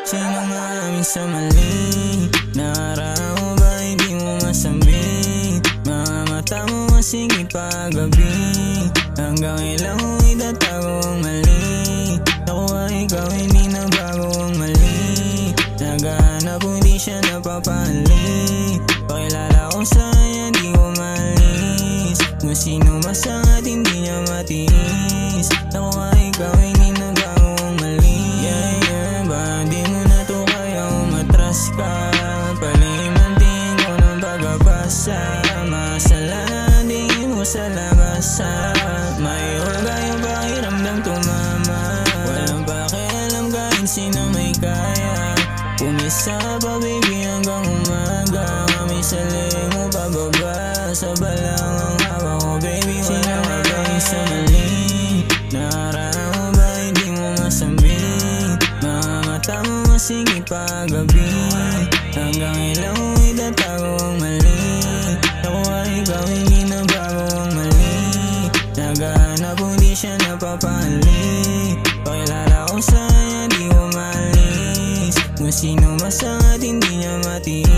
Sino nga amin sa mali? Nakaraan mo ba hindi mo masambit? Mga mata mo masigit paggabi. Hanggang ilang mo itatago ang mali. Nakuha ikaw hindi na bago ang mali. Naghahanap hindi siya napapali. Pakilala ko sa kanya di ko malis. Kung sino masangat hindi niya matiis. Nakuha ikaw hindi na bago ang mali. Ba di mo na to kaya umatras ka. Palimantingin ko ng pagkapasa. Masalanan tingin mo sa labasan. May hulga yung pakiramdam tumama. Walang pakialam kahit sino may kaya. Pumisa pa baby hanggang umaga. Kami sa leeg mo pababa. Sa balang ang hawak ko baby. Wala ka ba sa mali? Nakaraan mo ba hindi mo masambit? Mga mata mo masigit paggabi. Hanggang ilang mo itatago ang mali. Nakuha ikaw hindi na bago ang mali. Naghahanap hindi siya napapali. Pakilala ko sa kanya di ko malis. Kung sino masangat hindi niya matiis.